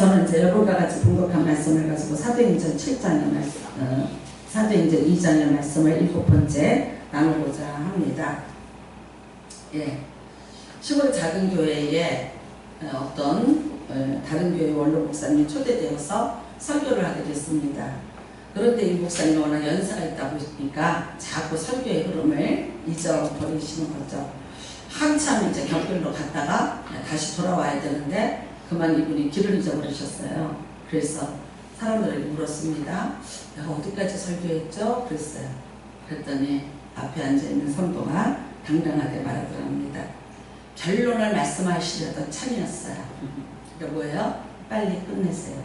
저는 이제 여러분과 같이 봉독한 말씀을 가지고 사도행전 7장의 말씀, 사도행전 2장의 말씀을 7번째 나누고자 합니다. 예, 시골 작은 교회에 어떤 다른 교회 원로 목사님이 초대되어서 설교를 하게 됐습니다. 그런데 이 목사님이 워낙 연세가 있다 보니까 자꾸 설교의 흐름을 잊어버리시는 거죠. 한참 이제 격들로 갔다가 다시 돌아와야 되는데 그만 이분이 길을 잊어버리셨어요. 그래서 사람들에게 물었습니다. 내가 어디까지 설교했죠? 그랬어요. 그랬더니 앞에 앉아있는 성도가 당당하게 말하더랍니다. 결론을 말씀하시려던 참이었어요. 그게 뭐예요? 빨리 끝내세요.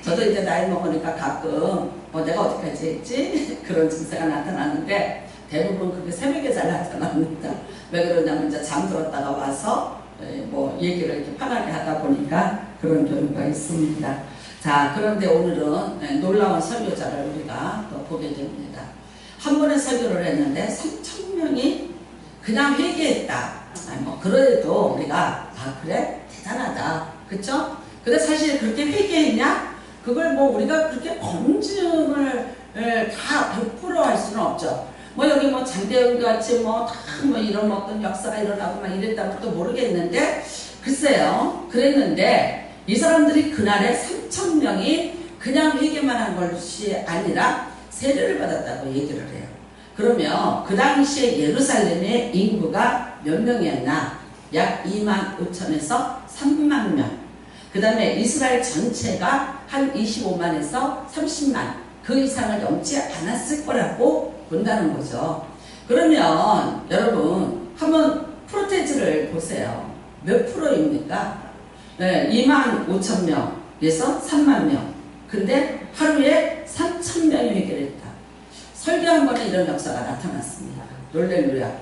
저도 이제 나이 먹으니까 가끔 내가 어디까지 했지? 그런 증세가 나타나는데 대부분 그게 새벽에 잘 나타납니다. 왜 그러냐면 이제 잠들었다가 와서 뭐 얘기를 이렇게 편하게 하다 보니까 그런 경우가 있습니다. 자, 그런데 오늘은 놀라운 설교자를 우리가 또 보게 됩니다. 한 번에 설교를 했는데 3,000명이 그냥 회개했다. 뭐 그래도 우리가 그래? 대단하다. 그쵸? 근데 사실 그렇게 회개했냐? 그걸 뭐 우리가 그렇게 검증을 다 100% 할 수는 없죠. 뭐 여기 뭐 장대현 같이 뭐 다 뭐 이런 어떤 역사가 일어나고 막 이랬다고도 모르겠는데 글쎄요. 그랬는데 이 사람들이 그날에 3,000명이 그냥 회개만 한 것이 아니라 세례를 받았다고 얘기를 해요. 그러면 그 당시에 예루살렘의 인구가 몇 명이었나? 약 25,000에서 3만 명. 그 다음에 이스라엘 전체가 한 25만에서 30만 그 이상을 넘지 않았을 거라고 본다는 거죠. 그러면 여러분 한번 프로테이지를 보세요. 몇 프로입니까? 네, 25,000명에서 3만 명. 근데 하루에 3,000명이 회개했다. 설교 한 번에 이런 역사가 나타났습니다. 놀렐루야.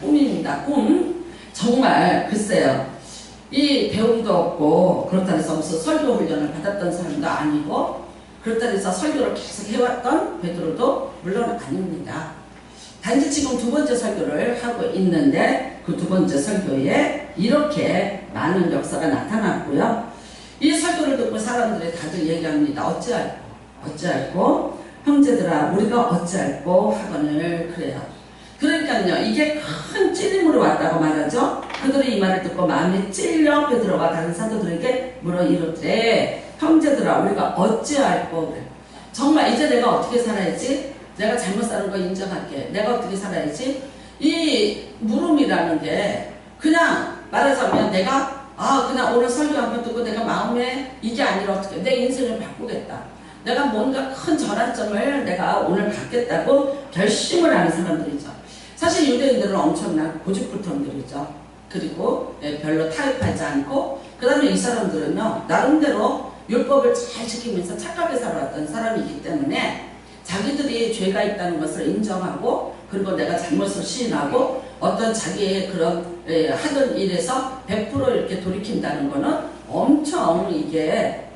꿈입니다. 꿈. 정말 글쎄요. 이 배움도 없고 그렇다 해서 무슨 설교 훈련을 받았던 사람도 아니고 그렇다 해서 설교를 계속 해왔던 베드로도 물론 아닙니다. 단지 지금 두 번째 설교를 하고 있는데 그 두 번째 설교에 이렇게 많은 역사가 나타났고요. 이 설교를 듣고 사람들이 다들 얘기합니다. 어찌할꼬 형제들아 우리가 어찌할꼬 하거늘 그래요. 그러니까요. 이게 큰 찔림으로 왔다고 말하죠. 그들이 이 말을 듣고 마음에 찔려 베드로가 다른 사도들에게 물어 이르되 형제들아 우리가 어찌할꼬 그래. 정말 이제 내가 어떻게 살아야지? 내가 잘못 사는 거 인정할게. 내가 어떻게 살아야지? 이 물음이라는 게 그냥 말하자면 내가 그냥 오늘 설교 한번 듣고 내가 마음에 이게 아니라 어떻게 내 인생을 바꾸겠다. 내가 뭔가 큰 전환점을 내가 오늘 갖겠다고 결심을 하는 사람들이죠. 사실 유대인들은 엄청난 고집불통들이죠. 그리고 별로 타협하지 않고 그 다음에 이 사람들은요 나름대로 율법을 잘 지키면서 착하게 살아왔던 사람이기 때문에 자기들이 죄가 있다는 것을 인정하고 그리고 내가 잘못을 시인하고 어떤 자기의 그런 하던 일에서 100% 이렇게 돌이킨다는 거는 엄청 이게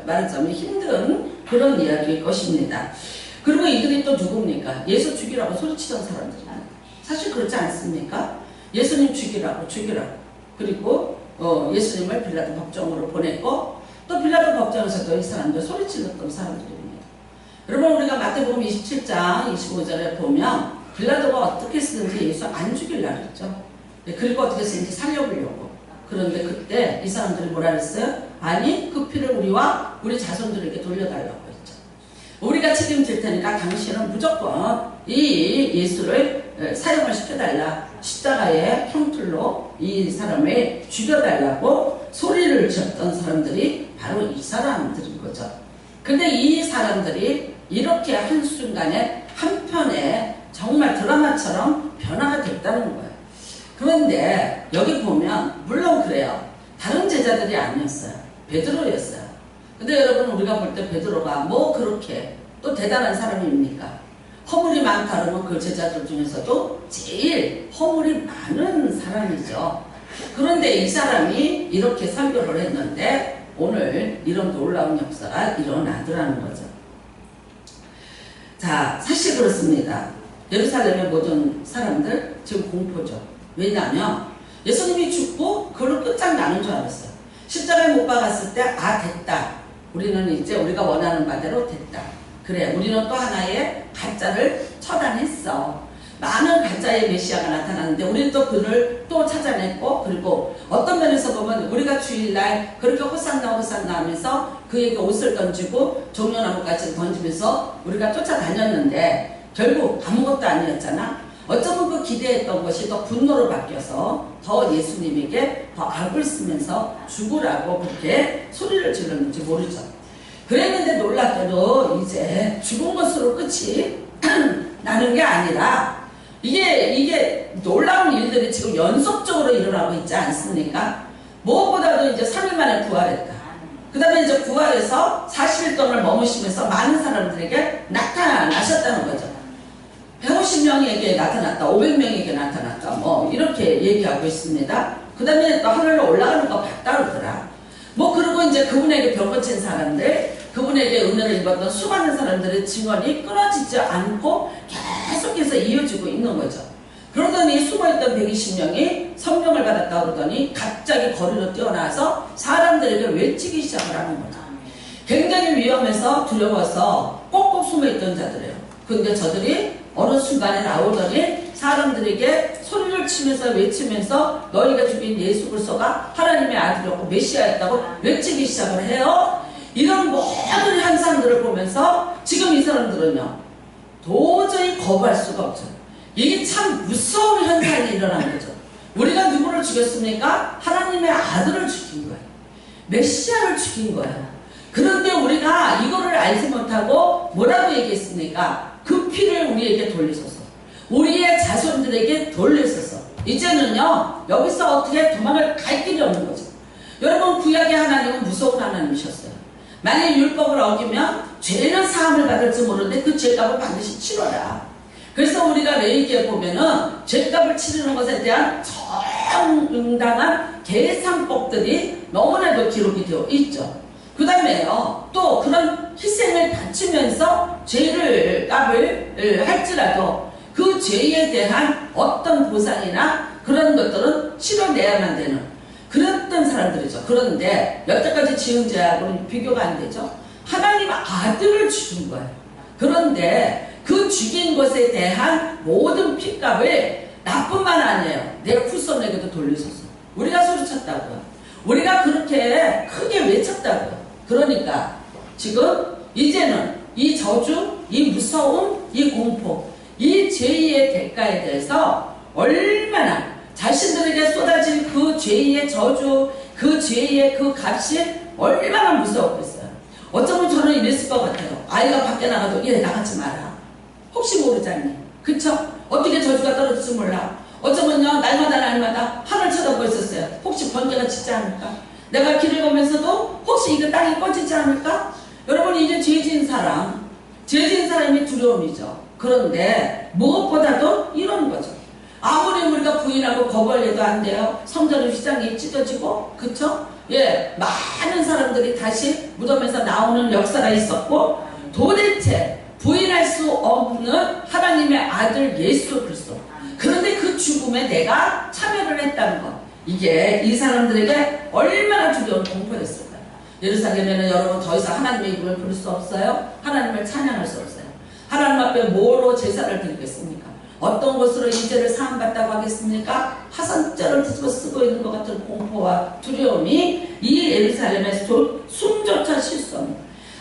말하자면 힘든 그런 이야기일 것입니다. 그리고 이들이 또 누굽니까? 예수 죽이라고 소리치던 사람들입니다. 사실 그렇지 않습니까? 예수님 죽이라고 그리고 예수님을 빌라도 법정으로 보냈고 또 빌라도 법정에서도 이 사람들 소리질렀던 사람들입니다. 여러분 우리가 마태복음 27장 25절에 보면 빌라도가 어떻게 쓰든지 예수 안 죽이려고 했죠. 그리고 어떻게 쓰든지 살려보려고. 그런데 그때 이 사람들이 뭐라 그랬어요? 아니 그 피를 우리와 우리 자손들에게 돌려달라고 했죠. 우리가 책임질 테니까 당신은 무조건 이 예수를 사형을 시켜달라. 십자가의 형틀로 이 사람을 죽여달라고 소리를 지었던 사람들이 바로 이 사람들인 거죠. 근데 이 사람들이 이렇게 한순간에 한편에 정말 드라마처럼 변화가 됐다는 거예요. 그런데 여기 보면 물론 그래요. 다른 제자들이 아니었어요. 베드로였어요. 근데 여러분 우리가 볼 때 베드로가 뭐 그렇게 또 대단한 사람입니까? 허물이 많다 그러면 그 제자들 중에서도 제일 허물이 많은 사람이죠. 그런데 이 사람이 이렇게 설교를 했는데 오늘 이런 놀라운 역사가 일어나더라는 거죠. 자, 사실 그렇습니다. 예루살렘의 모든 사람들 지금 공포죠. 왜냐하면 예수님이 죽고 그걸로 끝장나는 줄 알았어요. 십자가에 못 박았을 때 아 됐다. 우리는 이제 우리가 원하는 바대로 됐다. 그래 우리는 또 하나의 가짜를 처단했어. 많은 가짜의 메시아가 나타났는데 우리는 또 그를 또 찾아냈고 그리고 어떤 면에서 보면 우리가 주일날 그렇게 호산나 호산나 하면서 그에게 옷을 던지고 종려나무까지 던지면서 우리가 쫓아다녔는데 결국 아무것도 아니었잖아. 어쩌면 그 기대했던 것이 더 분노로 바뀌어서 더 예수님에게 더 악을 쓰면서 죽으라고 그렇게 소리를 질렀는지 모르죠. 그랬는데 놀랍게도 이제 죽은 것으로 끝이 나는 게 아니라 이게 놀라운 일들이 지금 연속적으로 일어나고 있지 않습니까? 무엇보다도 이제 3일 만에 부활했다. 그 다음에 이제 부활해서 40일 동안을 머무시면서 많은 사람들에게 나타나셨다는 거죠. 150명에게 나타났다, 500명에게 나타났다, 뭐 이렇게 얘기하고 있습니다. 그 다음에 또 하늘로 올라가는 거 봤다 그러더라. 뭐 그리고 이제 그분에게 병 고친 사람들, 그분에게 은혜를 입었던 수많은 사람들의 증언이 끊어지지 않고 계속해서 이어지고 있는 거죠. 그러더니 숨어있던 120명이 성령을 받았다 그러더니 갑자기 거리로 뛰어나와서 사람들에게 외치기 시작을 하는 거죠. 굉장히 위험해서 두려워서 꼭꼭 숨어있던 자들이에요. 근데 저들이 어느 순간에 나오더니 사람들에게 소리를 치면서 외치면서 너희가 죽인 예수 그리스도가 하나님의 아들이었고 메시아였다고 외치기 시작을 해요. 이런 모든 현상들을 보면서 지금 이 사람들은요 도저히 거부할 수가 없죠. 이게 참 무서운 현상이 일어난 거죠. 우리가 누구를 죽였습니까? 하나님의 아들을 죽인 거예요. 메시아를 죽인 거예요. 그런데 우리가 이거를 알지 못하고 뭐라고 얘기했습니까? 그 피를 우리에게 돌리소서. 우리의 자손들에게 돌리소서. 이제는요 여기서 어떻게 도망을 갈 길이 없는 거죠. 여러분 구약의 하나님은 무서운 하나님이셨어요. 만약 율법을 어기면 죄는 사함을 받을지 모르는데 그 죄값을 반드시 치러라. 그래서 우리가 레위기에 보면은 죄값을 치르는 것에 대한 정당한 계산법들이 너무나도 기록이 되어 있죠. 그 다음에요 또 그런 희생을 바치면서 죄를 값을 할지라도 그 죄에 대한 어떤 보상이나 그런 것들은 치러내야만 되는 그랬던 사람들이죠. 그런데 여태까지 지은 죄하고는 비교가 안 되죠. 하나님 아들을 죽인 거예요. 그런데 그 죽인 것에 대한 모든 핏값을 나뿐만 아니에요. 내 후손에게도 돌리소서. 우리가 소리쳤다고요. 우리가 그렇게 크게 외쳤다고요. 그러니까 지금 이제는 이 저주, 이 무서움, 이 공포, 이 죄의 대가에 대해서 얼마나 자신들에게 쏟아진 그 죄의 저주, 그 죄의 그 값이 얼마나 무서웠겠어요. 어쩌면 저는 이랬을 것 같아요. 아이가 밖에 나가도 얘 나가지 마라. 혹시 모르잖니. 그쵸? 어떻게 저주가 떨어질지 몰라. 어쩌면요 날마다 하늘 쳐다보고 있었어요. 혹시 번개가 치지 않을까? 내가 길을 가면서도 혹시 이거 땅이 꺼지지 않을까? 여러분 이게 죄진 사람이 두려움이죠. 그런데 무엇보다도 이런 거죠. 아무리 우리가 부인하고 거부하려도 안 돼요. 성전의 휘장이 찢어지고 그쵸? 예, 많은 사람들이 다시 무덤에서 나오는 역사가 있었고 도대체 부인할 수 없는 하나님의 아들 예수 그리스도. 그런데 그 죽음에 내가 참여를 했다는 것. 이게 이 사람들에게 얼마나 두려운 공포였을까요? 예루살렘에는 여러분 더 이상 하나님의 이름을 부를 수 없어요. 하나님을 찬양할 수 없어요. 하나님 앞에 뭐로 제사를 드리겠습니까? 어떤 것으로 이 죄를 사함받다고 하겠습니까? 화산자를 뒤집어 쓰고 있는 것 같은 공포와 두려움이 이 예루살렘의 숨조차 쉴 수 없는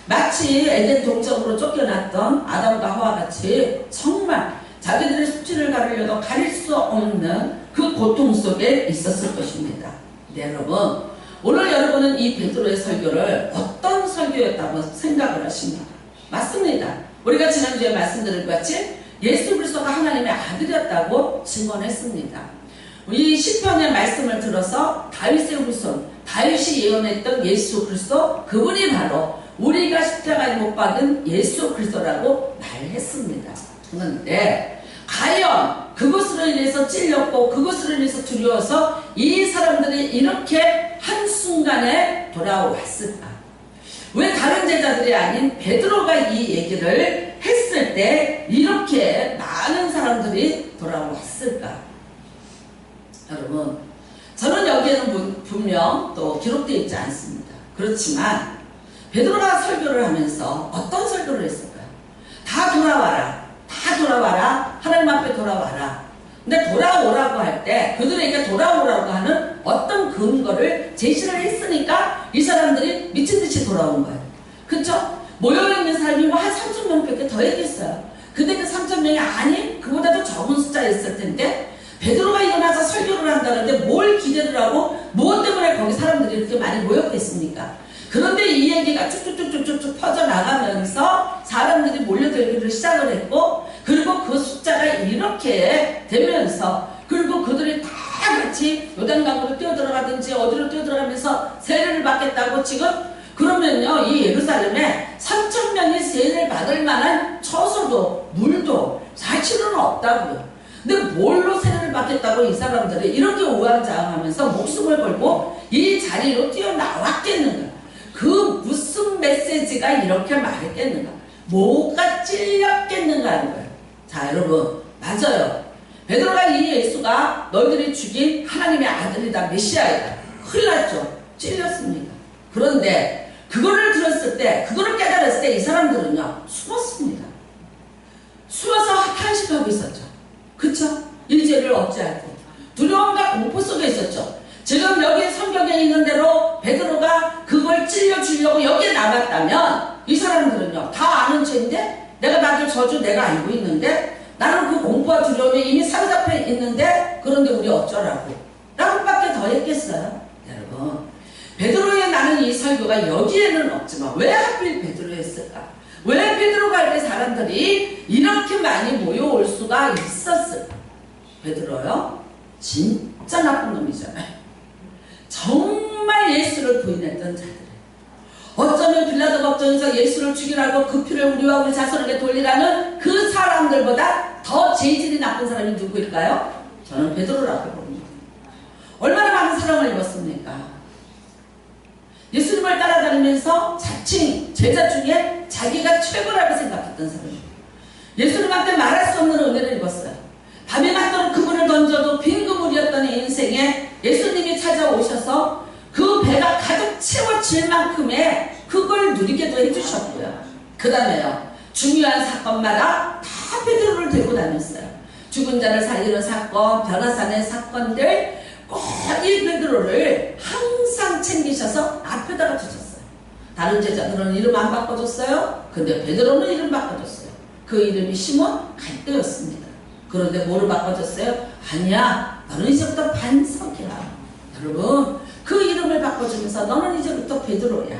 마치 에덴 동쪽으로 쫓겨났던 아담과 하와 같이 정말 자기들의 수치를 가리려도 가릴 수 없는 그 고통 속에 있었을 것입니다. 네, 여러분 오늘 여러분은 이 베드로의 설교를 어떤 설교였다고 생각을 하십니까? 맞습니다. 우리가 지난주에 말씀드린 것 같이 예수 그리스도가 하나님의 아들이었다고 증언했습니다. 이 시편의 말씀을 들어서 다윗의 후손, 다윗이 예언했던 예수 그리스도 그분이 바로 우리가 십자가에 못 박은 예수 그리스도라고 말했습니다. 그런데 과연 그것으로 인해서 찔렸고 그것으로 인해서 두려워서 이 사람들이 이렇게 한순간에 돌아왔을까? 왜 다른 제자들이 아닌 베드로가 이 얘기를 했을 때 이렇게 많은 사람들이 돌아왔을까? 여러분 저는 여기에는 분명 또 기록되어 있지 않습니다. 그렇지만 베드로가 설교를 하면서 어떤 설교를 했을까요? 다 돌아와라. 다 돌아와라. 하나님 앞에 돌아와라. 근데 돌아오라고 할 때 그들에게 돌아오라고 하는 어떤 근거를 제시를 했으니까 이 사람들이 미친듯이 돌아온 거예요. 그쵸? 모여있는 사람이 뭐 한 3,000명밖에 더 했겠어요. 근데 그 3,000명이 아니 그보다도 적은 숫자였을 텐데 베드로가 일어나서 설교를 한다는데 뭘 기대를 하고 무엇 때문에 거기 사람들이 이렇게 많이 모였겠습니까? 그런데 이 얘기가 쭉쭉쭉쭉쭉 퍼져나가면서 사람들이 몰려들기를 시작을 했고 그리고 그 숫자가 이렇게 되면서 그리고 그들이 다 같이 요단강으로 뛰어들어가든지 어디로 뛰어들어가면서 세례를 받겠다고 지금 그러면요 이 예루살렘에 3,000명이 세례를 받을 만한 처소도 물도 사실은 없다고요. 근데 뭘로 세례를 받겠다고 이 사람들이 이렇게 우왕좌왕하면서 목숨을 걸고 이 자리로 뛰어나왔겠는가? 그 무슨 메시지가 이렇게 말했겠는가? 뭐가 찔렸겠는가 하는 거예요. 자 여러분 맞아요. 베드로가 이 예수가 너희들이 죽인 하나님의 아들이다 메시아이다. 큰일 났죠. 찔렸습니다. 그런데 그거를 들었을 때 그거를 깨달았을 때 이 사람들은요 숨었습니다. 숨어서 탄식하고 있었죠. 그쵸? 일제를 억제하고 두려움과 공포 속에 있었죠. 지금 여기 성경에 있는 대로 베드로가 그걸 찔려주려고 여기에 나갔다면 이 사람들은요 다 아는 죄인데 내가 받을 저주 내가 알고 있는데 나는 그 공포와 두려움에 이미 사로잡혀 있는데 그런데 우리 어쩌라고 라고 밖에 더 했겠어요. 여러분 베드로의 나는 이 설교가 여기에는 없지만 왜 하필 베드로였을까? 왜 베드로가 할 때 사람들이 이렇게 많이 모여올 수가 있었을까? 베드로요? 진짜 나쁜 놈이잖아요. 정말 예수를 부인했던 자들. 어쩌면 빌라도 법정에서 예수를 죽이라고 그 피를 우리와 우리 자손에게 돌리라는 그 사람들보다 더 재질이 나쁜 사람이 누구일까요? 저는 베드로라고 봅니다. 얼마나 많은 사랑을 입었습니까? 예수님을 따라다니면서 자칭 제자 중에 자기가 최고라고 생각했던 사람이에요. 예수님한테 말할 수 없는 은혜를 입었어요. 밤이 맞도록 그분을 던져도 빈 그물이었던 인생에 예수님이 찾아오셔서 그 배가 가득 채워질 만큼의 그걸 누리게도 해주셨고요. 그 다음에요. 중요한 사건마다 다 베드로를 들고 다녔어요. 죽은 자를 살리는 사건, 변화산의 사건들 꼭 이 베드로를 항상 챙기셔서 앞에다가 두셨어요. 다른 제자들은 이름 안 바꿔줬어요. 근데 베드로는 이름 바꿔줬어요. 그 이름이 시몬 갈대였습니다. 그런데 뭐를 바꿔줬어요? 아니야 너는 이제부터 반석이야. 여러분 그 이름을 바꿔주면서 너는 이제부터 베드로야.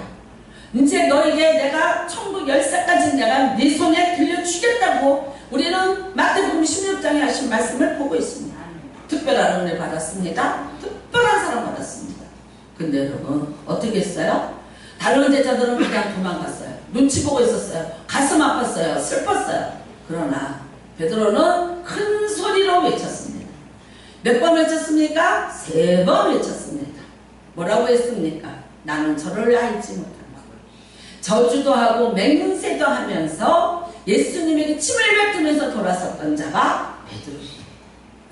이제 너에게 내가 천국 열쇠까지 내가 네 손에 빌려주겠다고 우리는 마태복음 16장에 하신 말씀을 보고 있습니다. 특별한 은혜 받았습니다. 특별한 사랑 받았습니다. 근데 여러분 어떻게 했어요? 다른 제자들은 그냥 도망갔어요. 눈치 보고 있었어요. 가슴 아팠어요. 슬펐어요. 그러나 베드로는 큰 소리로 외쳤습니다. 몇 번 외쳤습니까? 3번 외쳤습니다. 뭐라고 했습니까? 나는 저를 알지 못한다. 저주도 하고 맹세도 하면서 예수님에게 침을 뱉으면서 돌아섰던 자가 베드로입니다.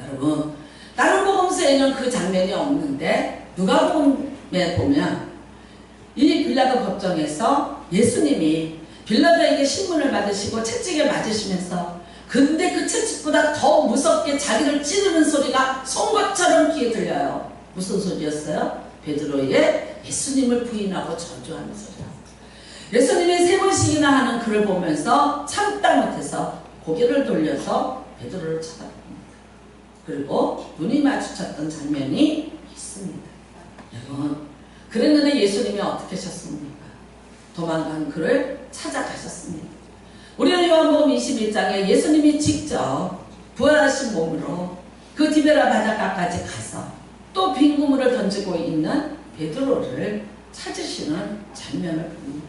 여러분 다른 복음서에는 그 장면이 없는데 누가복음에 보면 이 빌라도 법정에서 예수님이 빌라도에게 신문을 받으시고 채찍에 맞으시면서 근데 그 채찍보다 더 무섭게 자기를 찌르는 소리가 송곳처럼 귀에 들려요. 무슨 소리였어요? 베드로의 예수님을 부인하고 저주하는 소리였어요. 예수님이 3번씩이나 하는 그를 보면서 참다 못해서 고개를 돌려서 베드로를 쳐다봅니다. 그리고 눈이 마주쳤던 장면이 있습니다. 여러분 그랬는데 예수님이 어떻게 하셨습니까? 도망간 그를 찾아가셨습니다. 우리는 요한복음 21장에 예수님이 직접 부활하신 몸으로 그 디베라 바닷가까지 가서 또 빈 그물을 던지고 있는 베드로를 찾으시는 장면을 봅니다.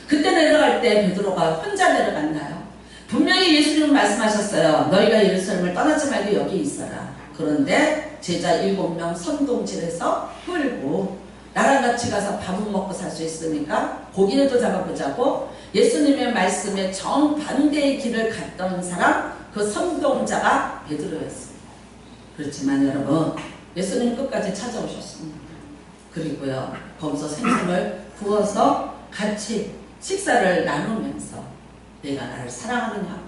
그때 내려갈 때 베드로가 혼자 내려갔나요? 분명히 예수님은 말씀하셨어요. 너희가 예루살렘을 떠나지 말고 여기 있어라. 그런데 제자 7명 선동질해서 끌고 나랑 같이 가서 밥은 먹고 살 수 있으니까 고기라도 잡아보자고 예수님의 말씀에 정반대의 길을 갔던 사람 그 선동자가 베드로였습니다. 그렇지만 여러분 예수님 끝까지 찾아오셨습니다. 그리고요, 거기서 생선을 구워서 같이 식사를 나누면서 내가 나를 사랑하느냐고,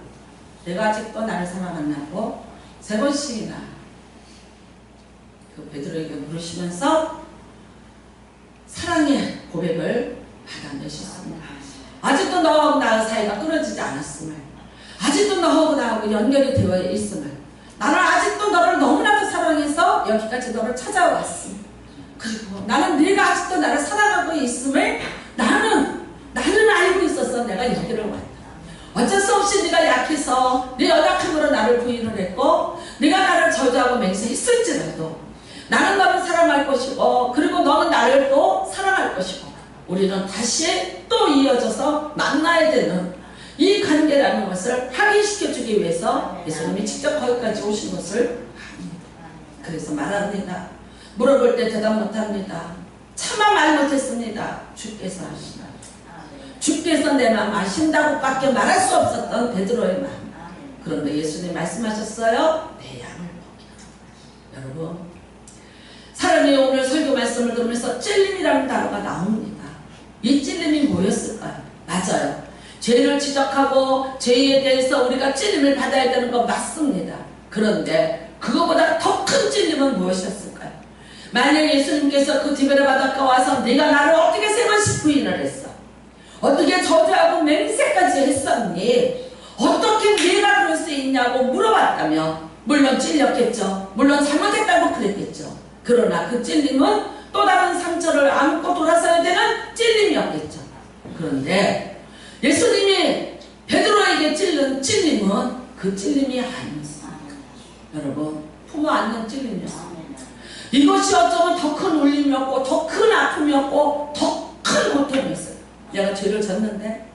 내가 아직도 나를 사랑하냐고 3번씩이나 그 베드로에게 물으시면서 사랑의 고백을 받아내셨습니다. 아직도 너하고 나의 사이가 끊어지지 않았음을, 아직도 너하고 나하고 연결이 되어 있음을, 나는 아직도 너를 너무나도 사랑해서 여기까지 너를 찾아왔음, 그리고 나는 네가 아직도 나를 사랑하고 있음을 나는 알고 있었어. 내가 여기를 왔다. 어쩔 수 없이 네가 약해서 네 연약함으로 나를 부인을 했고 네가 나를 저주하고 맹세했을지라도 나는 너를 사랑할 것이고, 그리고 너는 나를 또 사랑할 것이고, 우리는 다시 또 이어져서 만나야 되는 이 관계라는 것을 확인시켜주기 위해서 예수님이 직접 거기까지 오신 것을 합니다. 그래서 말합니다. 물어볼 때 대답 못합니다. 차마 말 못했습니다. 주께서 하시나, 주께서 내 마음 아신다고 밖에 말할 수 없었던 베드로의 마음. 그런데 예수님 말씀하셨어요. 내 양을 먹이라. 여러분, 사람이 오늘 설교 말씀을 들으면서 찔림이라는 단어가 나옵니다. 이 찔림이 뭐였을까요? 맞아요. 죄를 지적하고 죄에 대해서 우리가 찔림을 받아야 되는 건 맞습니다. 그런데 그거보다 더 큰 찔림은 무엇이었을까요? 만약 예수님께서 그 디베레 바닷가 와서 네가 나를 어떻게 3번씩 부인을 했어? 어떻게 저주하고 맹세까지 했었니? 어떻게 네가 그럴 수 있냐고 물어봤다면 물론 찔렸겠죠. 물론 잘못했다고 그랬겠죠. 그러나 그 찔림은 또 다른 상처를 안고 돌아서야 되는 찔림이었겠죠. 그런데 예수님이 베드로에게 찔른 찔림은 그 찔림이 아니었습니다. 여러분, 품어 안는 찔림이었습니다. 이것이 어쩌면 더 큰 울림이었고, 더 큰 아픔이었고, 더 큰 고통이었어요. 내가 죄를 졌는데,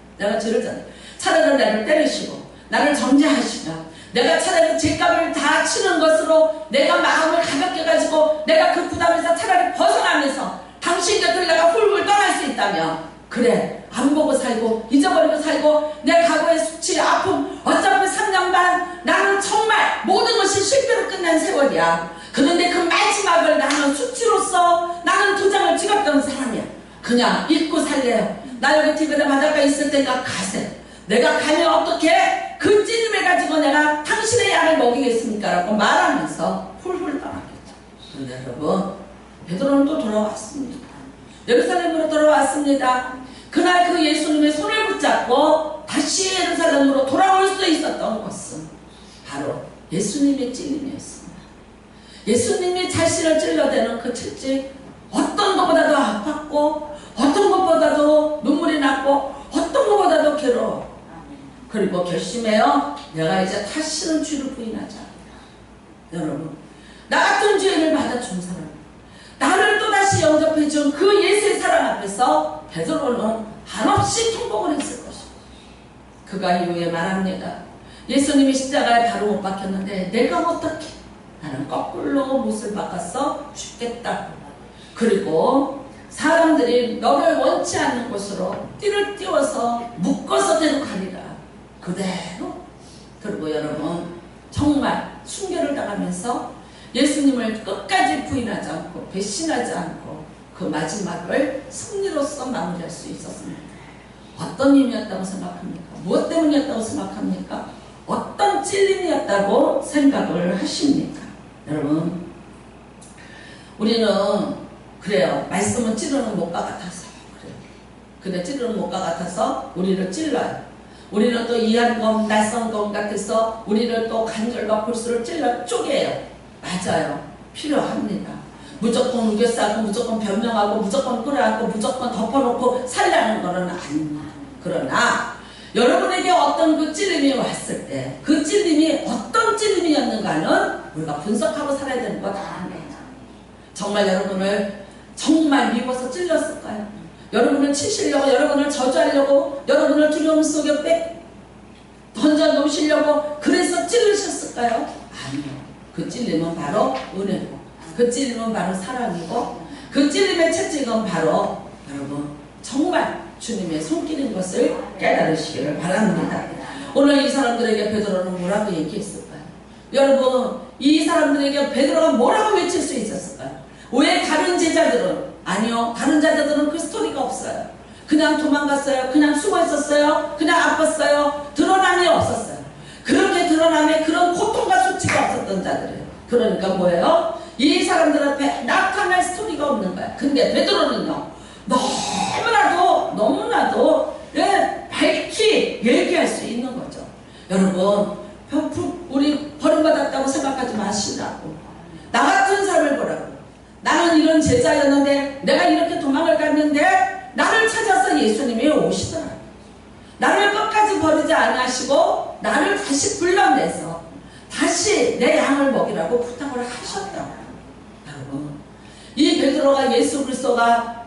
차라리 나를 때리시고 나를 정죄하시면, 내가 차라리 죄값을 다 치는 것으로 내가 마음을 가볍게 가지고 내가 그 부담에서 차라리 벗어나면서 당신 곁을 내가 훌훌 떠날 수 있다면, 그래, 안 보고 살고 잊어버리고 살고 내 과거의 수치, 아픔, 어차피 3년 반 나는 정말 모든 것이 실패로 끝난 세월이야. 그런데 그 마지막을 나는 수치로서 나는 2장을 찍었던 사람이야. 그냥 잊고 살래요. 나 여기 디베레 바닷가에 있을 때가 가세요. 내가 가면 어떻게 그 찔림을 가지고 내가 당신의 양을 먹이겠습니까? 라고 말하면서 훌훌 떠났겠죠. 그런데 여러분, 베드로는 또 돌아왔습니다. 예루살렘으로 돌아왔습니다. 그날 그 예수님의 손을 붙잡고 다시 예루살렘으로 돌아올 수 있었던 것은 바로 예수님의 찔림이었습니다. 예수님이 자신을 찔러대는 그 채찍, 어떤 것보다도 아팠고, 어떤 것보다도 눈물이 났고, 어떤 것보다도 괴로워. 그리고 결심해요. 내가 이제 다시는 죄를 부인하지 않는다. 여러분, 나 같은 죄를 받아준 사람, 나를 또다시 영접해준 그 예수의 사랑 앞에서 베드로는 한없이 통곡을 했을 것입니다. 그가 이후에 말합니다. 예수님이 십자가에 바로 못 박혔는데 내가 어떻게, 나는 거꾸로 못을 박았어 죽겠다. 그리고 사람들이 너를 원치 않는 곳으로 띠를 띄워서 묶어서 데려가리라. 그대로. 그리고 여러분, 정말 순교를 당하면서 예수님을 끝까지 부인하지 않고 배신하지 않고 그 마지막을 승리로서 마무리할 수 있었습니다. 어떤 힘이었다고 생각합니까? 무엇 때문이었다고 생각합니까? 어떤 찔림이었다고 생각을 하십니까? 여러분, 우리는 그래요. 말씀은 찌르는 목과 같아서 그래요. 근데 찌르는 목과 같아서 우리를 찔러요. 우리는 또 이한 검, 낯선 검 같아서 우리를 또 관절과 골수를 찔러 쪼개요. 맞아요. 필요합니다. 무조건 우겨싸고 무조건 변명하고 무조건 끌어안고 무조건 덮어놓고 살라는 것은 아닙니다. 그러나 여러분에게 어떤 그 찔림이 왔을 때 그 찔림이 어떤 찔림이었는가는 우리가 분석하고 살아야 되는 것 아닙니다. 정말 여러분을 정말 미워서 찔렸을까요? 여러분을 치시려고, 여러분을 저주하려고, 여러분을 두려움 속에 던져 놓으시려고 그래서 찔르셨을까요? 아니요. 그 찔림은 바로 은혜고, 그 찔림은 바로 사랑이고, 그 찔림의 채찍은 바로 여러분 정말 주님의 손길인 것을 깨달으시기를 바랍니다. 오늘 이 사람들에게 베드로는 뭐라고 얘기했을까요? 여러분, 이 사람들에게 베드로가 뭐라고 외칠 수 있었을까요? 왜 다른 제자들은? 아니요, 다른 제자들은 그 스토리가 없어요. 그냥 도망갔어요. 그냥 숨어 있었어요. 그냥 아팠어요. 드러남이 없었어요. 그렇게 드러남에 그런 고통과 수치가 없었던 자들이에요. 그러니까 뭐예요? 이 사람들 앞에 나타날 스토리가 없는 거야. 근데 베드로는요, 너무나도 밝히 얘기할 수 있는 거죠. 여러분, 우리 버림받았다고 생각하지 마시라고. 나 같은 삶을 보라고. 나는 이런 제자였는데, 내가 이렇게 도망을 갔는데 나를 찾아서 예수님이 오시더라. 나를 끝까지 버리지 않으시고 나를 다시 불러내서 다시 내 양을 먹이라고 부탁을 하셨다고. 여러분, 이 베드로가 예수 그리스도가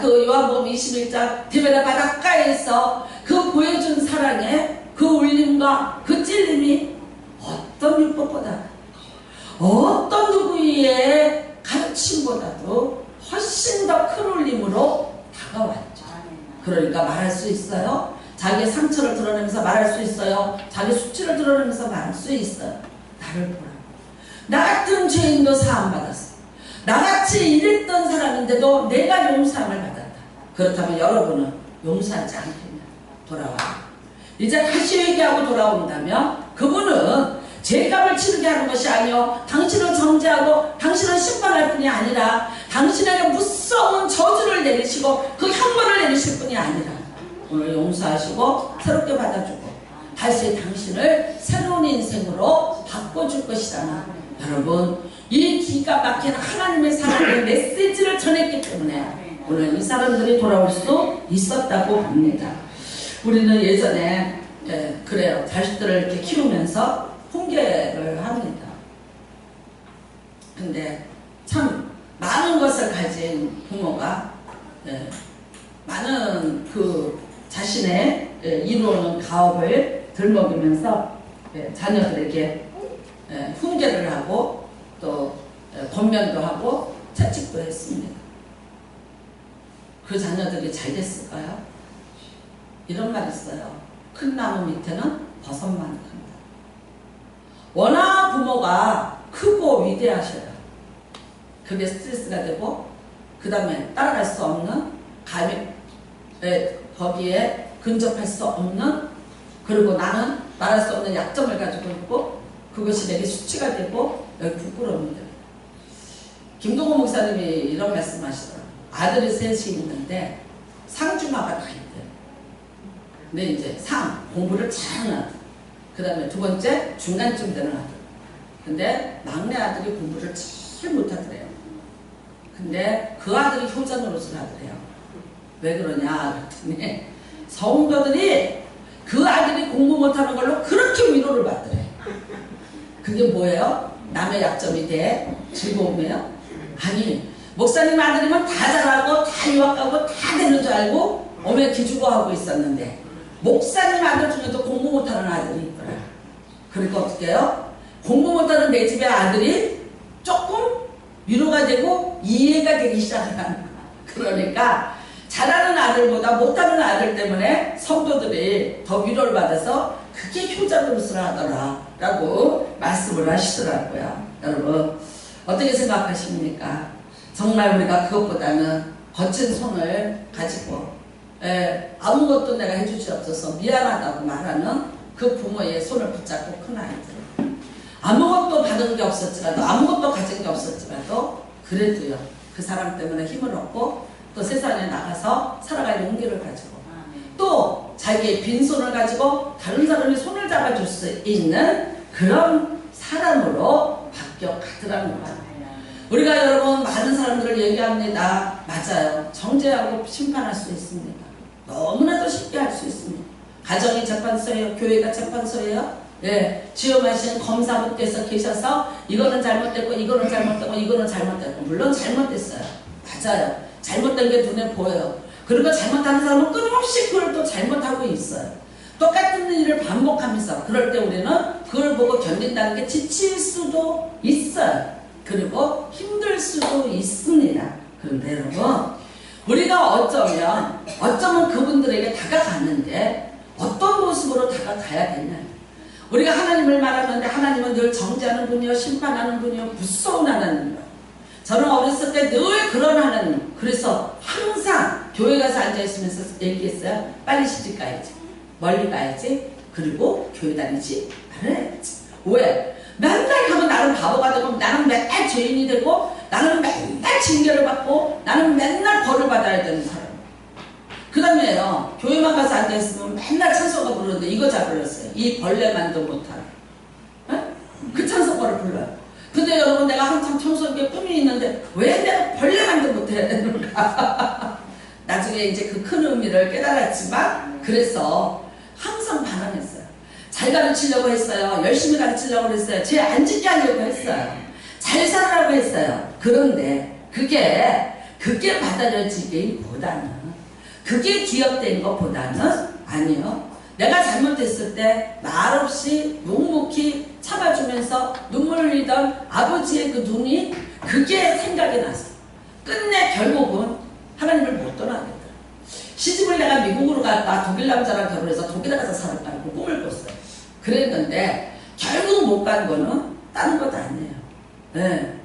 그 요한복음 21장 디베랴 바닷가에서 그 보여준 사랑의 그 울림과 그 찔림이 어떤 율법보다, 어떤 누구의 가르침보다도 훨씬 더 큰 울림으로 다가왔죠. 그러니까 말할 수 있어요. 자기의 상처를 드러내면서 말할 수 있어요. 자기 수치를 드러내면서 말할 수 있어요. 나를 보라고. 나 같은 죄인도 사함받았어. 나같이 이랬던 사람인데도 내가 용서함을 받았다. 그렇다면 여러분은 용서하지 않겠냐? 돌아와. 이제 다시 회개하고 돌아온다면 그분은 죄값을 치르게 하는 것이 아니요, 당신을 정죄하고 당신을 심판할 뿐이 아니라 당신에게 무서운 저주를 내리시고 그 형벌을 내리실 뿐이 아니라 오늘 용서하시고 새롭게 받아주고 다시 당신을 새로운 인생으로 바꿔줄 것이잖아. 여러분, 이 기가 막힌 하나님의 사랑의 메시지를 전했기 때문에 오늘 이 사람들이 돌아올 수 있었다고 봅니다. 우리는 예전에 그래요, 자식들을 이렇게 키우면서 훈계를 합니다. 근데 참 많은 것을 가진 부모가 많은 그 자신의 이루어놓은 가업을 들먹이면서 자녀들에게 훈계를 하고 또 권면도 하고 채찍도 했습니다. 그 자녀들이 잘 됐을까요? 이런 말 있어요. 큰 나무 밑에는 버섯만 큰다. 워낙 부모가 크고 위대하셔요. 그게 스트레스가 되고 그 다음에 따라갈 수 없는 감히 거기에 근접할 수 없는, 그리고 나는 말할 수 없는 약점을 가지고 있고 그것이 내게 수치가 되고 여기 부끄러움이 돼요. 김동호 목사님이 이런 말씀하시더라고요. 아들이 셋이 있는데 상중하가 다 있대요. 근데 이제 공부를 잘하는 아들, 그 다음에 두 번째 중간쯤 되는 아들, 근데 막내 아들이 공부를 잘 못하더래요. 근데 그 아들이 효자 노릇을 하더래요. 왜 그러냐 그랬더니 성도들이 그 아들이 공부 못하는 걸로 그렇게 위로를 받더래. 그게 뭐예요? 남의 약점이 돼? 즐거움이에요? 아니, 목사님 아들이면 다 잘하고 다 유학가고 다 되는 줄 알고 오면 기죽어하고 있었는데 목사님 아들 중에도 공부 못하는 아들이 있더라. 그러니까 어떻게 해요? 공부 못하는 내 집의 아들이 조금 위로가 되고 이해가 되기 시작을 하는 거야. 그러니까 잘하는 아들보다 못하는 아들 때문에 성도들이 더 위로를 받아서 그게 효자 노릇을 하더라 라고 말씀을 하시더라고요. 여러분, 어떻게 생각하십니까? 정말 우리가 그것보다는 거친 손을 가지고 아무것도 내가 해주지 없어서 미안하다고 말하는 그 부모의 손을 붙잡고 큰 아이들, 아무것도 받은 게 없었지라도, 아무것도 가진 게 없었지라도 그래도요, 그 사람 때문에 힘을 얻고 또 세상에 나가서 살아갈 용기를 가지고 또 자기의 빈손을 가지고 다른 사람의 손을 잡아줄 수 있는 그런 사람으로 바뀌어 가더라는 거예요. 우리가 여러분 많은 사람들을 얘기합니다. 맞아요. 정죄하고 심판할 수 있습니다. 너무나도 쉽게 할 수 있습니다. 가정이 재판소예요. 교회가 재판소예요. 지엄하신 검사분께서 계셔서 이거는 잘못됐고 이거는 잘못됐고 이거는 잘못됐고, 물론 잘못됐어요. 맞아요. 잘못된 게 눈에 보여요. 그리고 잘못하는 사람은 끊임없이 그걸 또 잘못하고 있어요. 똑같은 일을 반복하면서 그럴 때 우리는 그걸 보고 견딘다는 게 지칠 수도 있어요. 그리고 힘들 수도 있습니다. 그런데 여러분, 우리가 어쩌면 그분들에게 다가가는데 어떤 모습으로 다가가야 되냐, 우리가 하나님을 말하는데 하나님은 늘 정죄하는 분이요 심판하는 분이요 무서운 하나님이요. 저는 어렸을 때 늘 그런 하나님. 그래서 항상 교회 가서 앉아있으면서 얘기했어요. 빨리 시집 가야지, 멀리 가야지, 그리고 교회 다니지 말아야지. 왜? 맨날 가면 나는 바보가 되고, 나는 맨날 죄인이 되고, 나는 맨날 징계를 받고, 나는 맨날 벌을 받아야 되는 사람. 그 다음에요, 교회만 가서 앉아있으면 맨날 찬송가 부르는데 이거 잘 불렀어요. 이 벌레만도 못하는. 그 찬송가를 불러요. 근데 여러분, 내가 한참 청소기에 꿈이 있는데 왜 내가 벌레만도 못해야 되는가? 나중에 이제 그 큰 의미를 깨달았지만, 그래서 항상 반항했어요. 잘 가르치려고 했어요. 열심히 가르치려고 했어요. 죄 안 짓게 하려고 했어요. 잘 살아라고 했어요. 그런데 그게 받아들여지기보다는, 그게 기억된 것보다는, 아니요, 내가 잘못했을 때 말없이 묵묵히 참아주면서 눈물 흘리던 아버지의 그 눈이, 그게 생각이 나서 끝내 결국은 하나님을 못 떠나겠다. 시집을 내가 미국으로 갔다 독일 남자랑 결혼해서 독일에 가서 살았다고 꿈을 꿨어요. 그랬는데 결국 못 간 거는 다른 것도 아니에요. 네.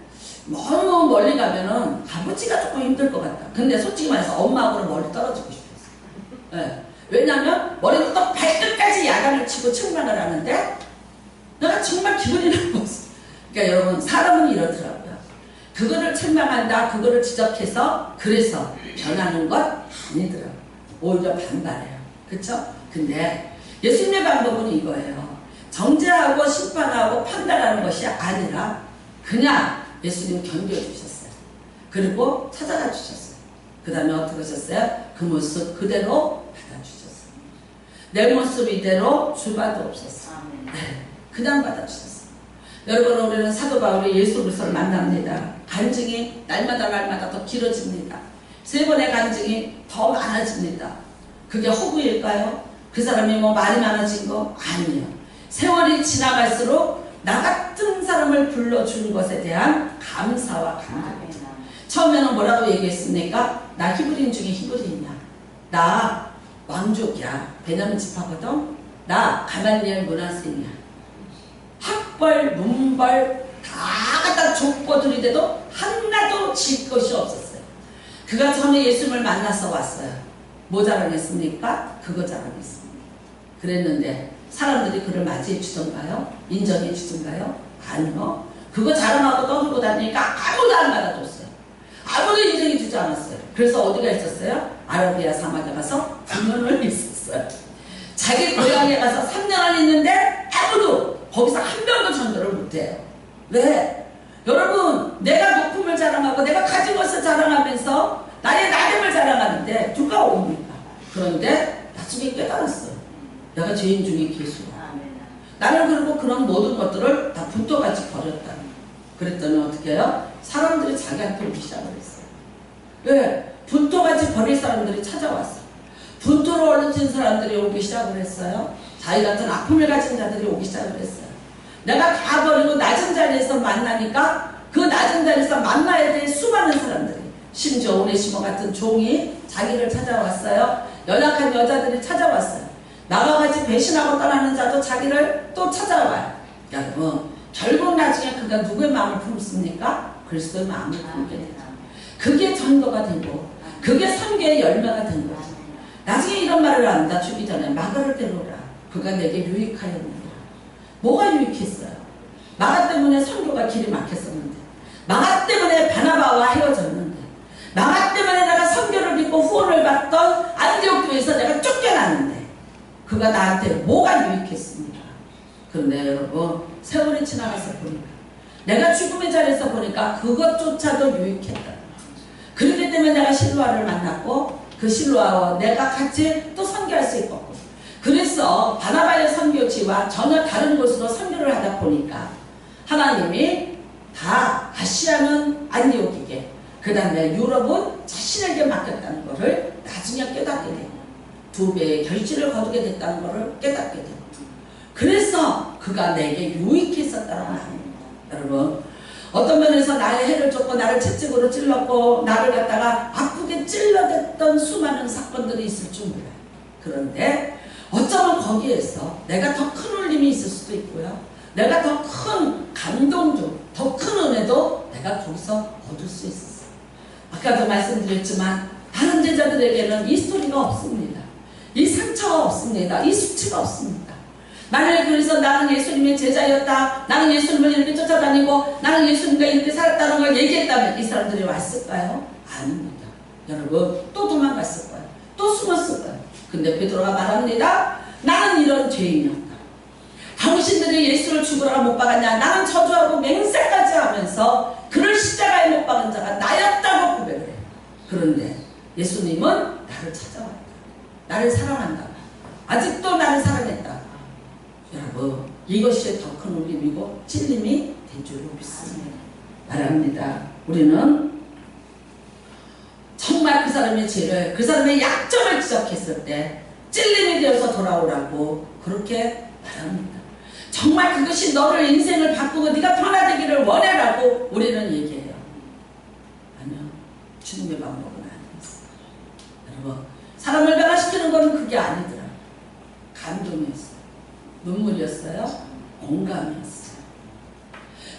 너무 멀리 가면은 아버지가 조금 힘들 것 같다. 근데 솔직히 말해서 엄마하고는 멀리 떨어지고 싶었어요. 네. 왜냐면 머리부터 발끝까지 야단을 치고 책망을 하는데 내가 정말 기분이 나빴어. 그러니까 여러분, 사람은 이렇더라고요. 그거를 책망한다, 그거를 지적해서 그래서 변하는 것 아니더라고요. 오히려 반발해요. 그쵸? 근데 예수님의 방법은 이거예요. 정죄하고 심판하고 판단하는 것이 아니라 그냥 예수님 견뎌주셨어요. 그리고 찾아가 주셨어요. 그 다음에 어떻게 하셨어요? 그 모습 그대로 받아주셨어요. 내 모습 이대로 주봐도 없었어요. 네, 그냥 받아주셨어요. 여러분, 우리는 사도 바울이 예수 그리스도를 만납니다. 간증이 날마다 더 길어집니다. 3번의 간증이 더 많아집니다. 그게 허구일까요? 그 사람이 뭐 말이 많아진 거? 아니에요. 세월이 지나갈수록 나 같은 사람을 불러주는 것에 대한 감사와 감격입니다. 처음에는 뭐라고 얘기했습니까? 나 히브리인 중에 히브리인이야. 나 왕족이야. 베냐민 지파거든. 나 가말리엘 문화생이야. 학벌, 문벌 다 갖다 족보들인데도 하나도 질 것이 없었어요. 그가 전에 예수님을 만나서 왔어요. 뭐 자랑했습니까? 그거 자랑했습니다. 그랬는데 사람들이 그를 맞이해 주던가요? 인정해 주던가요? 아니요. 그거 자랑하고 떠들고 다니니까 아무도 안 받아줬어요. 아무도 인정해 주지 않았어요. 그래서 어디가 있었어요? 아라비아 사막에 가서 9년을 있었어요. 자기 고향에 가서 3년을 있는데 아무도 거기서 한 명도 전도를 못해요. 왜? 여러분, 내가 높음을 자랑하고 내가 가진 것을 자랑하면서 나의 나됨을 자랑하는데 누가 옵니까? 그런데 나중에 깨달았어요. 내가 죄인 중에 계수야. 나는 그리고 그런 모든 것들을 다 분토같이 버렸다. 그랬더니 어떻게 해요? 사람들이 자기한테 오기 시작을 했어요. 왜? 분토같이 버릴 사람들이 찾아왔어요. 분토로 얼룩진 사람들이 오기 시작을 했어요. 자기 같은 아픔을 가진 자들이 오기 시작을 했어요. 내가 다 버리고 낮은 자리에서 만나니까 그 낮은 자리에서 만나야 될 수많은 사람들이, 심지어 오네시모 같은 종이 자기를 찾아왔어요. 연약한 여자들이 찾아왔어요. 나와 같이 배신하고 떠나는 자도 자기를 또 찾아와요. 여러분, 결국 나중에 그가 누구의 마음을 품습니까? 그리스도의 마음을 품게 돼요. 그게 전도가 되고 그게 선교의 열매가 된 거죠. 나중에 이런 말을 한다. 죽기 전에 마가를 데려오라. 그가 내게 유익하였느니라. 뭐가 유익했어요? 마가 때문에 선교가 길이 막혔었는데, 마가 때문에 바나바와 헤어졌는데, 마가 때문에 내가 선교를 믿고 후원을 받던 안디옥 교회에서 내가 쫓겨났는데 그가 나한테 뭐가 유익했습니까? 그런데 여러분, 세월이 지나가서 보니까, 내가 죽음의 자리에서 보니까 그것조차도 유익했다. 그렇기 때문에 내가 실로아를 만났고 그 실로아와 내가 같이 또 선교할 수 있었고, 그래서 바나바의 선교지와 전혀 다른 곳으로 선교를 하다 보니까 하나님이 다 아시아는 안디옥에게, 그 다음에 유럽은 자신에게 맡겼다는 것을 나중에 깨닫게 되고 2배의 결실을 거두게 됐다는 것을 깨닫게 되고, 그래서 그가 내게 유익했었다는 말입니다. 여러분, 어떤 면에서 나의 해를 쫓고 나를 채찍으로 찔렀고 나를 갖다가 아프게 찔러댔던 수많은 사건들이 있을 줄 몰라요. 그런데 어쩌면 거기에서 내가 더 큰 풀림이 있을 수도 있고요. 내가 더 큰 감동도, 더 큰 은혜도 내가 거기서 얻을 수 있었어요. 아까도 말씀드렸지만 다른 제자들에게는 이 스토리가 없습니다. 이 상처가 없습니다. 이 수치가 없습니다. 만약에 그래서 나는 예수님의 제자였다, 나는 예수님을 이렇게 쫓아다니고 나는 예수님과 이렇게 살았다는 걸 얘기했다면 이 사람들이 왔을까요? 아닙니다. 여러분, 또 도망갔을 거예요. 또 숨었을 거예요. 근데 베드로가 말합니다. 나는 이런 죄인이었다. 당신들이 예수를 죽으라고 못 박았냐? 나는 저주하고 맹세까지 하면서 그를 십자가에 못 박은 자가 나였다고 고백을 해요. 그런데 예수님은 나를 찾아왔다. 나를 사랑한다. 아직도 나를 사랑했다. 여러분, 이것이 더 큰 울림이고 찔림이 될 줄로 믿습니다. 말합니다. 우리는 정말 그 사람의 죄를, 그 사람의 약점을 지적했을 때 찔림이 되어서 돌아오라고 그렇게 말합니다. 정말 그것이 너를 인생을 바꾸고 네가 변화되기를 원해라고 우리는 얘기해요. 아니요, 주님의 방법은 아니었어요. 여러분, 사람을 변화시키는 건 그게 아니더라. 감동이었어요. 눈물이었어요. 공감이었어요.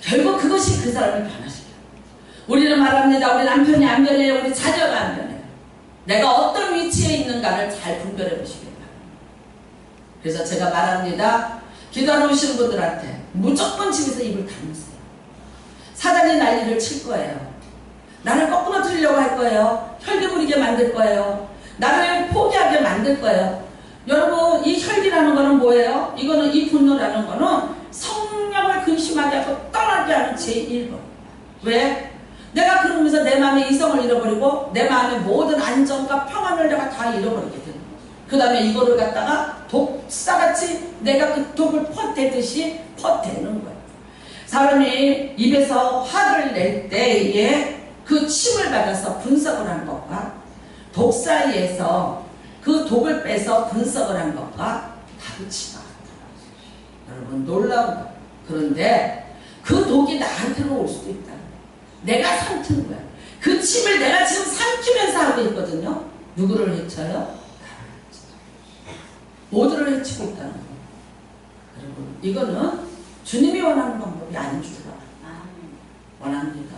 결국 그것이 그 사람을 변화시켜요. 우리는 말합니다. 우리 남편이 안 변해요. 우리 자녀가 안 변해요. 내가 어떤 위치에 있는가를 잘 분별해 보시길 바랍니다. 그래서 제가 말합니다. 기도하러 오시는 분들한테 무조건 집에서 입을 다무세요. 사단이 난리를 칠 거예요. 나를 거꾸로 들으려고 할 거예요. 혈기 부리게 만들 거예요. 나를 포기하게 만들 거예요. 여러분, 이 혈기라는 거는 뭐예요? 이거는, 이 분노라는 거는 성령을 근심하게 하고 떠나게 하는 제1번. 왜? 내가 그러면서 내 마음의 이성을 잃어버리고 내 마음의 모든 안정과 평안을 내가 다 잃어버리게 되는 거예요. 그 다음에 이거를 갖다가 독사같이 내가 그 독을 퍼대듯이 퍼대는 거예요. 사람이 입에서 화를 낼 때에 그 침을 받아서 분석을 한 것과 독 사이에서 그 독을 빼서 분석을 한 것과 다르지가 않다. 여러분, 놀라운 거예요. 그런데 그 독이 나한테로 올 수도 있다. 내가 삼키는 거야. 그 침을 내가 지금 삼키면서 하고 있거든요. 누구를 해쳐요? 모두를 해치고 있다는 거예요. 여러분, 이거는 주님이 원하는 방법이 아닌 줄 원합니다.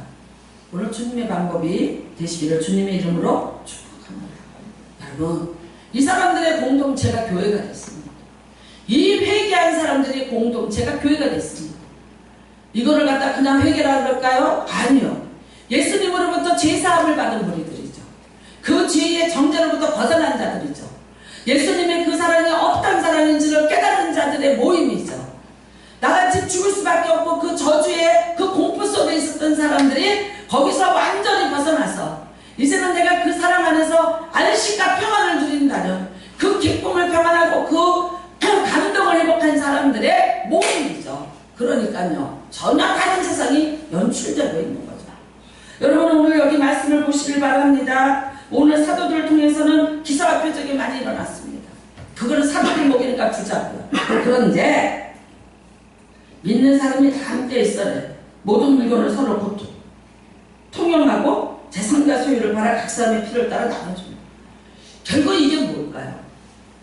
오늘 주님의 방법이 되시기를 주님의 이름으로 축복합니다. 여러분, 이 사람들의 공동체가 교회가 됐습니다. 이 회개한 사람들의 공동체가 교회가 됐습니다. 이거를 갖다 그냥 회개라 그럴까요? 아니요. 예수님으로부터 죄사함을 받은 무리들이죠. 그 죄의 정죄로부터 벗어난 자들이죠. 예수님의 그 사랑이 어떤 사랑인지를 깨달은 자들의 모임이죠. 나같이 죽을 수밖에 없고 그 저주의 그 공포 속에 있었던 사람들이 거기서 완전히 벗어나서 이제는 내가 그 사랑 안에서 안식과 평안을 누린다는 그 기쁨을 평안하고 그 감동을 회복한 사람들의 모임이죠. 그러니까요, 전혀 다른 세상이 연출되고 있는 거죠. 여러분, 오늘 여기 말씀을 보시길 바랍니다. 오늘 사도들을 통해서는 기사와 표적이 많이 일어났습니다. 그거는 사도들 먹이니까 주자고요. 그런데 믿는 사람이 다 함께 있어야 모든 물건을 서로 통용하고 재산과 소유를 팔아 각 사람의 필요를 따라 나눠줍니다. 결국 이게 뭘까요?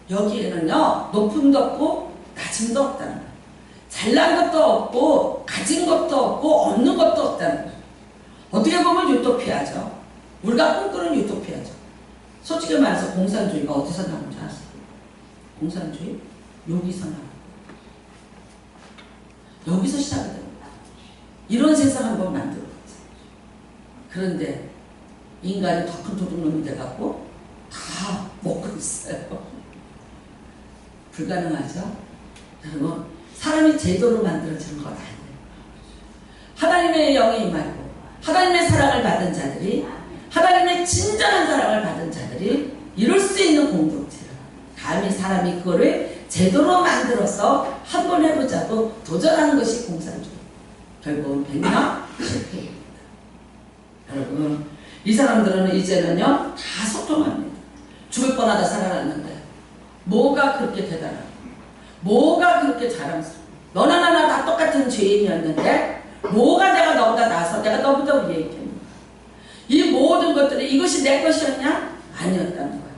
여기에는요, 높음도 없고 낮음도 없다는 거예요. 잘난 것도 없고 가진 것도 없고 없는 것도 없다는 거예요. 어떻게 보면 유토피아죠. 우리가 꿈꾸는 유토피아죠. 솔직히 말해서 공산주의가 어디서 나온 줄 아세요? 공산주의? 여기서 나온 거예요. 여기서 시작이 됩니다. 이런 세상 한번 만들어 보세요. 그런데 인간이 더 큰 도둑놈이 돼갖고 다 먹고 있어요. 불가능하죠? 여러분, 사람이 제도로 만들어지는 건 아니에요. 하나님의 영이 임하고 하나님의 사랑을 받은 자들이, 하나님의 진정한 사랑을 받은 자들이 이룰 수 있는 공동체를 감히 사람이 그거를 제도로 만들어서 한번 해보자고 도전하는 것이 공산주의. 결국은 백명 실패입니다. 여러분, 이 사람들은 이제는요 다 소통합니다. 죽을 뻔하다 살아났는데 뭐가 그렇게 대단하고 뭐가 그렇게 자랑스러워. 너나 나나 다 똑같은 죄인이었는데 뭐가 내가 너보다 나아서 내가 너보다 위에 있겠는가. 이 모든 것들이 이것이 내 것이었냐? 아니었다는 거예요.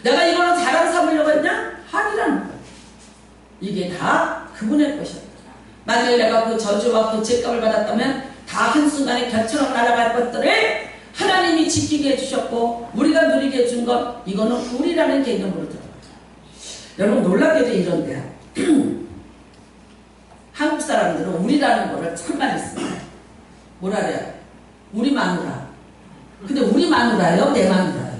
내가 이걸로 자랑 삼으려고 했냐? 아니라는 거예요. 이게 다 그 그분의 것이었다. 만일 내가 그 저주와 그 죄값을 받았다면 다 한순간에 별처럼 날아갈 것들을 하나님이 지키게 해주셨고 우리가 누리게 해준 것, 이거는 우리라는 개념으로 들어가요. 여러분 놀랍게도 이런데요. 한국 사람들은 우리라는 거를 참 많이 씁니다. 뭐라 그래요? 우리 마누라. 근데 우리 마누라요? 내 마누라요?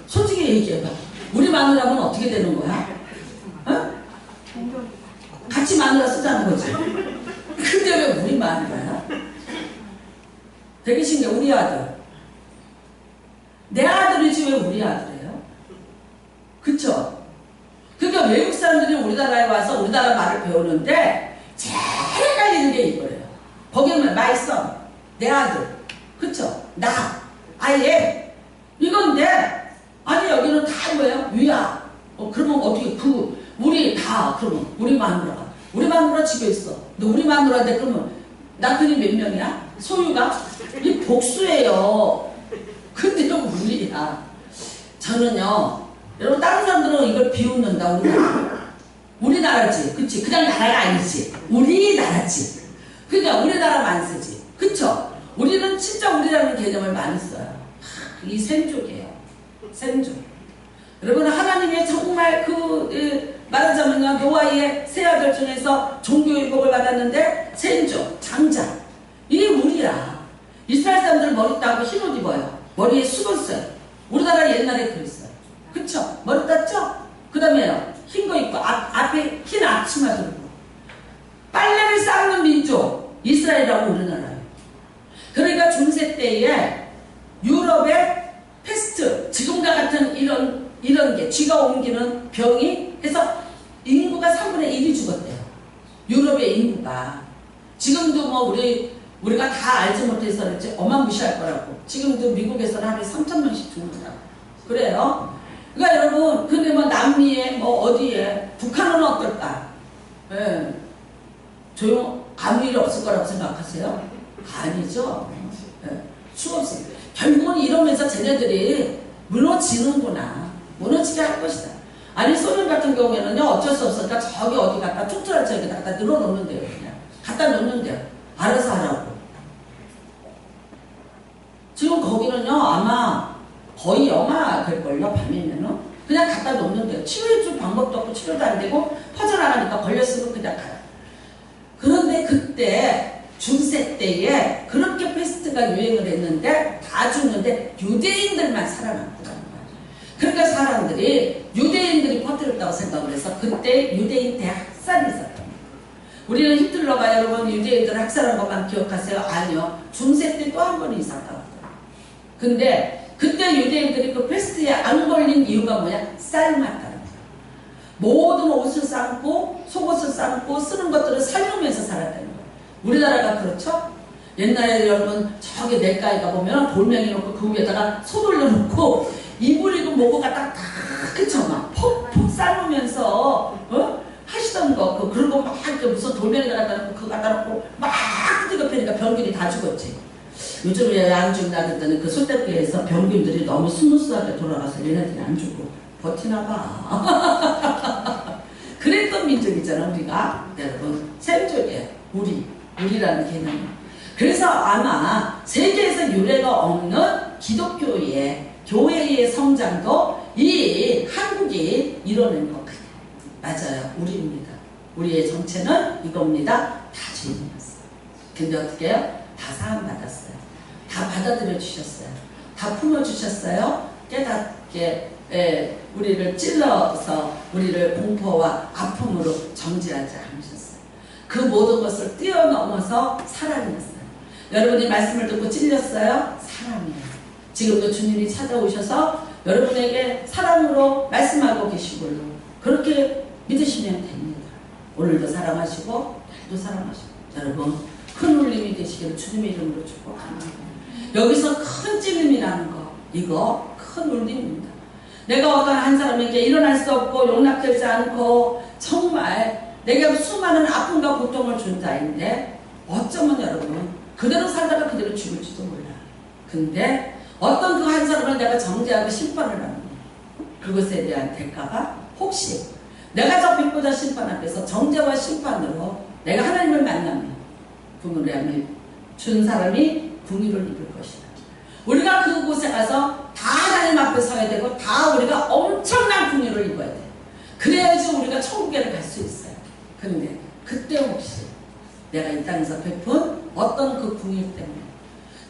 솔직히 얘기해봐. 우리 마누라면 어떻게 되는 거야? 어? 같이 마누라 쓰자는 거지. 근데 왜 우리 마누라야? 되게 신기해. 우리 아들. 내 아들이지 왜 우리 아들이에요? 그쵸? 그러니까 외국 사람들이 우리나라에 와서 우리나라 말을 배우는데 제일 헷갈리는 게 이거예요. 거기 보면 my son, 내 아들. 그쵸? 나, I am. 이건데 아니 여기는 다 뭐예요? 위아. 그러면 어떻게 우리 다 그러면 우리 마누라 집에 있어. 근데 우리 마누라인데 그러면 남편이 몇 명이야? 소유가? 이 복수예요. 근데 좀 우리야. 저는요, 여러분 다른 사람들은 이걸 비웃는다. 우리나라지, 그치? 그냥 나라가 아니지. 우리나라지. 그러니까 우리나라만 쓰지. 그쵸? 우리는 진짜 우리라는 개념을 많이 써요. 이 생족이에요. 생족. 여러분 하나님의 정말 말하자면 노아의 세 아들 중에서 종교의 복을 받았는데 생족, 장자. 이게 우리야. 이스라엘 사람들 머리 따고 흰옷 입어요. 머리에 수건 써요. 우리나라 옛날에 그랬어요. 그쵸? 머리 땄죠? 그 다음에요. 흰 거 입고 앞에 흰 앞치마 들고 빨래를 쌓는 민족 이스라엘이라고 우리나라예요. 그러니까 중세 때에 유럽의 패스트 지금과 같은 이런 게 쥐가 옮기는 병이 해서 인구가 3분의 1이 죽었대요. 유럽의 인구가. 지금도 뭐 우리가 다 알지 못해서 그렇지 어마무시할 거라고. 지금도 미국에서는 하루에 3,000명씩 죽는다고. 그래요. 그러니까 여러분, 근데 뭐 남미에 뭐 어디에 북한은 어떨까? 예. 아무 일 없을 거라고 생각하세요? 아니죠. 예. 수없이. 결국은 이러면서 쟤네들이 무너지는구나. 무너지게 할 것이다. 아니 소련 같은 경우에는요 어쩔 수 없으니까 저기 어디 갖다 툭툭한 저기 갖다 늘어놓는데요. 그냥 갖다 놓는데요. 알아서 하라고. 지금 거기는요 아마 거의 영하 될걸요. 밤이면은 그냥 갖다 놓는데요. 치료해줄 방법도 없고 치료도 안 되고 퍼져나가니까 걸렸으면 그냥 가요. 그런데 그때 중세 때에 그렇게 패스트가 유행을 했는데 다 죽는데 유대인들만 살아남더라는 거예요. 그러니까 사람들이 유대인들이 퍼뜨렸다고 생각을 해서 그때 유대인 대학살이 있었던 거예요. 우리는 히틀러가 여러분 유대인들을 학살한 것만 기억하세요? 아니요. 중세 때 또 한 번이 있었다고 하더라고요. 근데 그때 유대인들이 그 패스트에 안 걸린 이유가 뭐냐? 삶았다는 거예요. 모든 옷을 삶고 속옷을 삶고 쓰는 것들을 삶으면서 살았다는 거예요. 우리나라가 그렇죠? 옛날에 여러분 저기 냇가에 가보면 돌멩이 놓고 그 위에다가 소 돌려놓고 이불이고 뭐고 갖다가 다 그쵸? 막 퍽퍽 삶으면서 하시던 거 그리고 막 이렇게 무슨 돌멩이 갖다 놓고 그거 갖다 놓고 막 뜨겁다니까 병균이 다 죽었지. 요즘에 안 죽나 그랬더니 그 소떼기에서 병균들이 너무 스무스하게 돌아가서 얘네들이 안 죽고 버티나 봐. 그랬던 민족이잖아 우리가. 여러분 생족이에요. 우리라는 개념. 그래서 아마 세계에서 유례가 없는 기독교의 교회의 성장도 이 한국이 이뤄낸 것 같아요. 맞아요. 우리입니다. 우리의 정체는 이겁니다. 다 주인이었어요. 근데 어떻게 해요? 다 사함받았어요. 다 받아들여 주셨어요. 다 품어주셨어요. 깨닫게 우리를 찔러서 우리를 공포와 아픔으로 정죄하지 않으셨어요. 그 모든 것을 뛰어넘어서 사랑이었어요. 여러분이 말씀을 듣고 찔렸어요? 사랑이에요. 지금도 주님이 찾아오셔서 여러분에게 사랑으로 말씀하고 계시고요. 그렇게 믿으시면 됩니다. 오늘도 사랑하시고 내일도 사랑하시고 여러분 큰 울림이 되시기를 주님의 이름으로 축복합니다. 여기서 큰 찔림이라는 거 이거 큰 울림입니다. 내가 어떤 한 사람에게 일어날 수 없고 용납되지 않고 정말 내게 수많은 아픔과 고통을 준 자인데 어쩌면 여러분 그대로 살다가 그대로 죽을지도 몰라. 근데 어떤 그 한 사람을 내가 정죄하고 심판을 하는 그것에 대한 대가가 혹시 내가 저 빛보다 심판 앞에서 정죄와 심판으로 내가 하나님을 만나면 부모를 준 사람이 궁유를 입을 것이다. 우리가 그곳에 가서 다 하나님 앞에 서야 되고 다 우리가 엄청난 궁유를 입어야 돼. 그래야지 우리가 천국에 갈 수 있어요. 그런데 그때 혹시 내가 이 땅에서 베푼 어떤 그 궁유 때문에,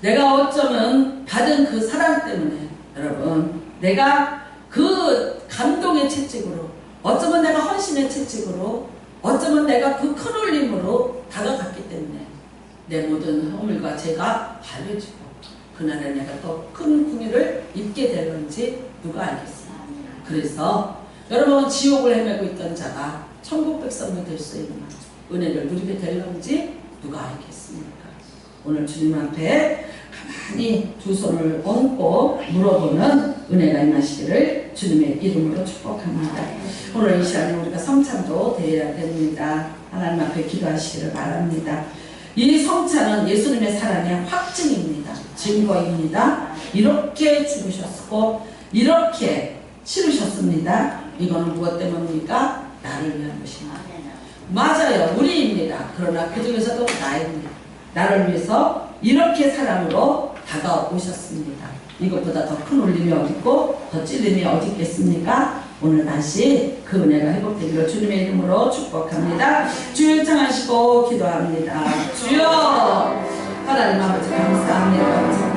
내가 어쩌면 받은 그 사랑 때문에, 여러분, 내가 그 감동의 채찍으로, 어쩌면 내가 헌신의 채찍으로, 어쩌면 내가 그 큰 울림으로 다가갔기 때문에 내 모든 허물과 죄가 밝혀지고 그날에 내가 더 큰 궁유를 입게 될 건지 누가 알겠습니까? 그래서 여러분, 지옥을 헤매고 있던 자가 천국 백성이 될 수 있는 은혜를 누리게 될 건지 누가 알겠습니까? 오늘 주님 앞에 가만히 두 손을 얹고 물어보는 은혜가 임하시기를 주님의 이름으로 축복합니다. 오늘 이 시간에 우리가 성찬도 드려야 됩니다. 하나님 앞에 기도하시기를 바랍니다. 이 성찬은 예수님의 사랑의 확증입니다. 증거입니다. 이렇게 죽으셨고 이렇게 치르셨습니다. 이거는 무엇 때문입니까? 나를 위한 것입니다. 맞아요. 우리입니다. 그러나 그 중에서도 나입니다. 나를 위해서 이렇게 사랑으로 다가오셨습니다. 이것보다 더 큰 울림이 어디 있고 더 찔림이 어디 있겠습니까? 오늘 다시 그 은혜가 회복되기를 주님의 이름으로 축복합니다. 주여 청하시고 기도합니다. 주여, 하나님 아버지 감사합니다.